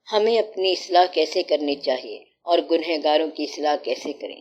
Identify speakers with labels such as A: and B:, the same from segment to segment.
A: ہمیں اپنی اصلاح کیسے کرنی چاہیے اور گنہگاروں کی اصلاح کیسے کریں؟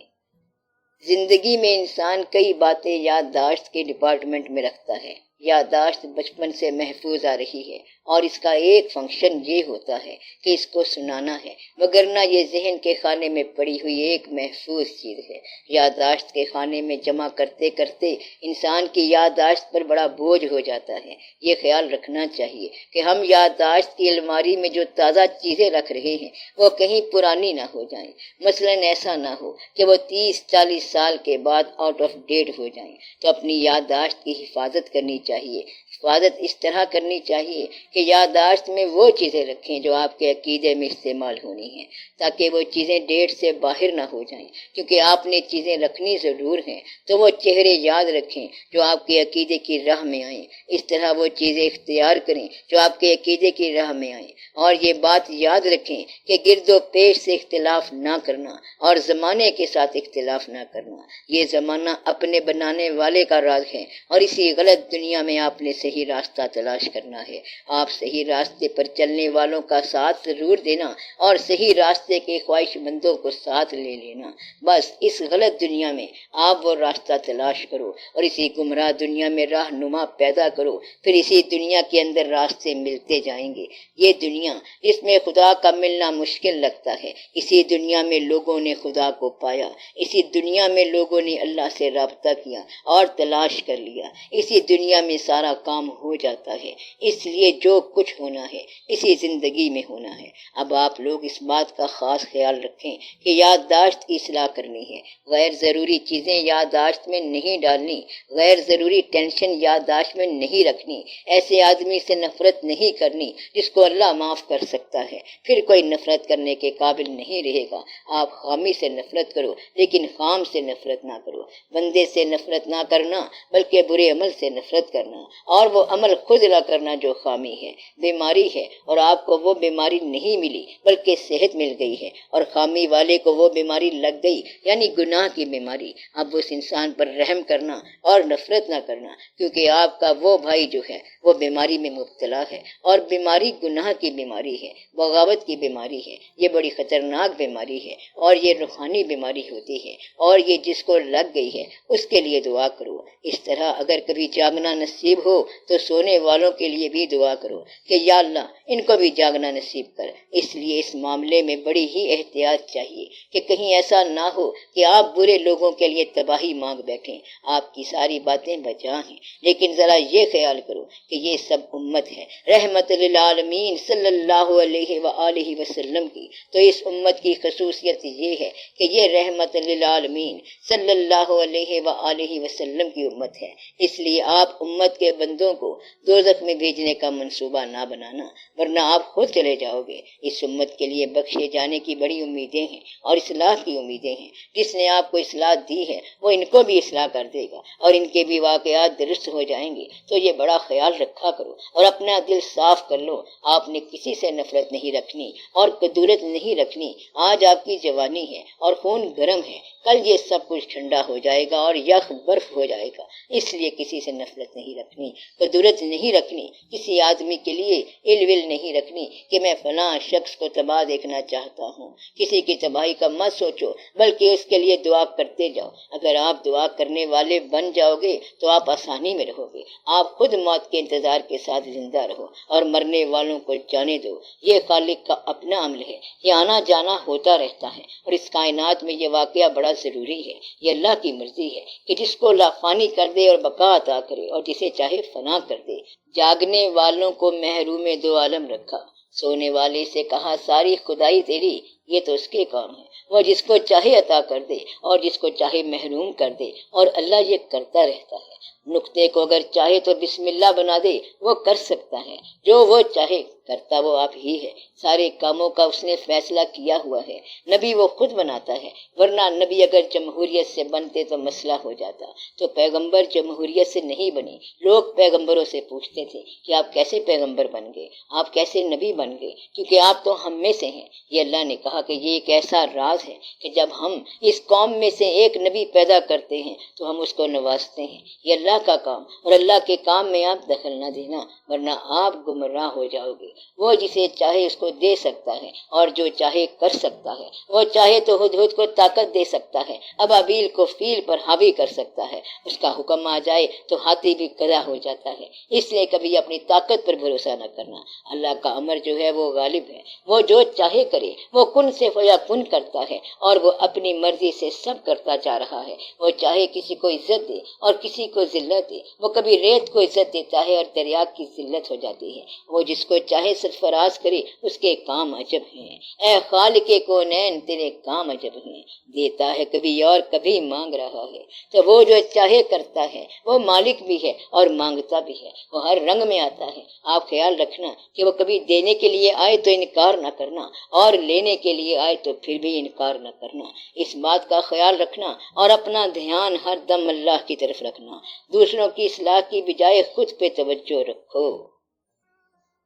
A: زندگی میں انسان کئی باتیں یادداشت کے ڈپارٹمنٹ میں رکھتا ہے۔ یادداشت بچپن سے محفوظ آ رہی ہے اور اس کا ایک فنکشن یہ ہوتا ہے کہ اس کو سنانا ہے، وگرنہ یہ ذہن کے خانے میں پڑی ہوئی ایک محفوظ چیز ہے۔ یادداشت کے خانے میں جمع کرتے کرتے انسان کی یادداشت پر بڑا بوجھ ہو جاتا ہے۔ یہ خیال رکھنا چاہیے کہ ہم یادداشت کی الماری میں جو تازہ چیزیں رکھ رہے ہیں وہ کہیں پرانی نہ ہو جائیں۔ مثلاً ایسا نہ ہو کہ وہ 30-40 سال کے بعد آؤٹ آف ڈیٹ ہو جائیں۔ تو اپنی یادداشت کی حفاظت کرنی چاہیے۔ حفاظت اس طرح کرنی چاہیے کہ یادداشت میں وہ چیزیں رکھیں جو آپ کے عقیدے میں استعمال ہونی ہیں، تاکہ وہ چیزیں ڈیٹ سے باہر نہ ہو جائیں۔ کیونکہ آپ نے چیزیں رکھنی ضرور ہیں تو وہ چہرے یاد رکھیں جو آپ کے عقیدے کی راہ میں آئیں۔ اس طرح وہ چیزیں اختیار کریں جو آپ کے عقیدے کی راہ میں آئیں۔ اور یہ بات یاد رکھیں کہ گرد و پیش سے اختلاف نہ کرنا اور زمانے کے ساتھ اختلاف نہ کرنا۔ یہ زمانہ اپنے بنانے والے کا راز ہے اور اسی غلط دنیا میں آپ نے صحیح راستہ تلاش کرنا ہے۔ آپ صحیح راستے پر چلنے والوں کا ساتھ ضرور دینا اور صحیح راستے کے خواہش مندوں کو ساتھ لے لینا۔ بس اس غلط دنیا میں آپ وہ راستہ تلاش کرو اور اسی گمراہ دنیا میں رہنما پیدا کرو، پھر اسی دنیا کے اندر راستے ملتے جائیں گے۔ یہ دنیا جس میں خدا کا ملنا مشکل لگتا ہے، اسی دنیا میں لوگوں نے خدا کو پایا، اسی دنیا میں لوگوں نے اللہ سے رابطہ کیا اور تلاش کر لیا، اسی دنیا میں سارا کام ہو جاتا ہے۔ اس لیے جو کچھ ہونا ہے اسی زندگی میں ہونا ہے۔ اب آپ لوگ اس بات کا خاص خیال رکھیں کہ یادداشت کی اصلاح کرنی ہے۔ غیر ضروری چیزیں یادداشت میں نہیں ڈالنی، غیر ضروری ٹینشن یادداشت میں نہیں رکھنی، ایسے آدمی سے نفرت نہیں کرنی جس کو اللہ معاف کر سکتا ہے، پھر کوئی نفرت کرنے کے قابل نہیں رہے گا۔ آپ خامی سے نفرت کرو لیکن خام سے نفرت نہ کرو۔ بندے سے نفرت نہ کرنا بلکہ برے عمل سے نفرت کرنا، اور وہ عمل خود نہ کرنا جو خامی ہے، بیماری ہے اور آپ کو وہ بیماری نہیں ملی بلکہ صحت مل گئی ہے، اور خامی والے کو وہ بیماری لگ گئی یعنی گناہ کی بیماری۔ اب اس انسان پر رحم کرنا اور نفرت نہ کرنا، کیونکہ آپ کا وہ بھائی جو ہے وہ بیماری میں مبتلا ہے، اور بیماری گناہ کی بیماری ہے، بغاوت کی بیماری ہے۔ یہ بڑی خطرناک بیماری ہے اور یہ روحانی بیماری ہوتی ہے، اور یہ جس کو لگ گئی ہے اس کے لیے دعا کرو۔ اس طرح اگر کبھی جاگنا نصیب ہو تو سونے والوں کے لیے بھی دعا کرو کہ یا اللہ ان کو بھی جاگنا نصیب کر۔ اس لیے اس معاملے میں بڑی ہی احتیاط چاہیے کہ کہیں ایسا نہ ہو کہ آپ برے لوگوں کے لیے تباہی مانگ بیٹھیں۔ آپ کی ساری باتیں بجا ہیں، لیکن ذرا یہ خیال کرو کہ یہ سب امت ہے رحمت للعالمین صلی اللہ علیہ وآلہ وسلم کی۔ تو اس امت کی خصوصیت یہ ہے کہ یہ رحمت للعالمین صلی اللہ علیہ وآلہ وسلم کی امت ہے۔ اس لیے آپ امت کے بندوں کو دوزخ میں بھیجنے کا منصوبہ نہ بنانا، ورنہ آپ خود چلے جاؤ گے۔ اس امت کے لیے بخشے جانے کی بڑی امیدیں ہیں اور اصلاح کی امیدیں ہیں۔ جس نے آپ کو اصلاح دی ہے وہ ان کو بھی اصلاح کر دے گا اور ان کے بھی واقعات درست ہو جائیں گے۔ تو یہ بڑا خیال رکھا کرو اور اپنا دل صاف کر لو۔ آپ نے کسی سے نفرت نہیں رکھنی اور کدورت نہیں رکھنی۔ آج آپ کی جوانی ہے اور خون گرم ہے، کل یہ سب کچھ ٹھنڈا ہو جائے گا اور یخ برف ہو جائے گا۔ اس لیے کسی سے نفرت نہیں رکھنی، کدورت نہیں رکھنی، کسی آدمی کے لیے ال ول نہیں رکھنی کہ میں فلاں شخص کو تباہ دیکھنا چاہتا ہوں۔ کسی کی تباہی کا مت سوچو بلکہ اس کے لیے دعا کرتے جاؤ۔ اگر آپ دعا کرنے والے بن جاؤ گے تو آپ آسانی میں رہو گے۔ آپ خود موت کے انتظار کے ساتھ زندہ رہو اور مرنے والوں کو جانے دو۔ یہ خالق کا اپنا عمل ہے، یہ آنا جانا ہوتا رہتا ہے، اور اس کائنات میں یہ واقعہ بڑا ضروری ہے۔ یہ اللہ کی مرضی ہے کہ جس کو اللہ فانی کر دے اور بقا عطا کرے اور جسے چاہے فنا کر دے۔ جاگنے والوں کو محروم دو عالم رکھا، سونے والے سے کہا ساری خدائی تیری، یہ تو اس کے کام ہے، وہ جس کو چاہے عطا کر دے اور جس کو چاہے محروم کر دے، اور اللہ یہ کرتا رہتا ہے۔ نقطے کو اگر چاہے تو بسم اللہ بنا دے، وہ کر سکتا ہے، جو وہ چاہے کرتا وہ آپ ہی ہے۔ سارے کاموں کا اس نے فیصلہ کیا ہوا ہے۔ نبی وہ خود بناتا ہے، ورنہ نبی اگر جمہوریت سے بنتے تو مسئلہ ہو جاتا۔ تو پیغمبر جمہوریت سے نہیں بنے۔ لوگ پیغمبروں سے پوچھتے تھے کہ آپ کیسے پیغمبر بن گئے، آپ کیسے نبی بن گئے، کیونکہ آپ تو ہم میں سے ہیں۔ یہ اللہ نے کہا کہ یہ ایک ایسا راز ہے کہ جب ہم اس قوم میں سے ایک نبی پیدا کرتے ہیں تو ہم اس کو نوازتے ہیں۔ یہ اللہ کا کام، اور اللہ کے کام میں آپ دخل نہ دینا ورنہ آپ گمراہ ہو جاؤ گے۔ وہ جسے چاہے اس کو دے سکتا ہے اور جو چاہے کر سکتا ہے۔ وہ چاہے تو ہدہد کو طاقت دے سکتا ہے، ابابیل کو فیل پر حاوی کر سکتا ہے، اس کا حکم آ جائے تو ہاتھی بھی گدھا ہو جاتا ہے۔ اس لیے کبھی اپنی طاقت پر بھروسہ نہ کرنا، اللہ کا امر جو ہے وہ غالب ہے، وہ جو چاہے کرے، وہ کن سے فیکون کرتا ہے اور وہ اپنی مرضی سے سب کرتا جا رہا ہے۔ وہ چاہے کسی کو عزت دے اور کسی کو ذلت دے، وہ کبھی ریت کو عزت دیتا ہے اور دریا کی ذلت ہو جاتی ہے۔ وہ جس کو چاہے سرفراز کرے، اس کے کام عجب ہیں۔ اے خالق کونین تیرے کام عجب ہیں، دیتا ہے کبھی اور کبھی مانگ رہا ہے۔ تو وہ جو چاہے کرتا ہے، وہ مالک بھی ہے اور مانگتا بھی ہے، وہ ہر رنگ میں آتا ہے۔ آپ خیال رکھنا کہ وہ کبھی دینے کے لیے آئے تو انکار نہ کرنا، اور لینے کے لیے آئے تو پھر بھی انکار نہ کرنا۔ اس بات کا خیال رکھنا اور اپنا دھیان ہر دم اللہ کی طرف رکھنا۔ دوسروں کی اصلاح کی بجائے خود پہ توجہ رکھو۔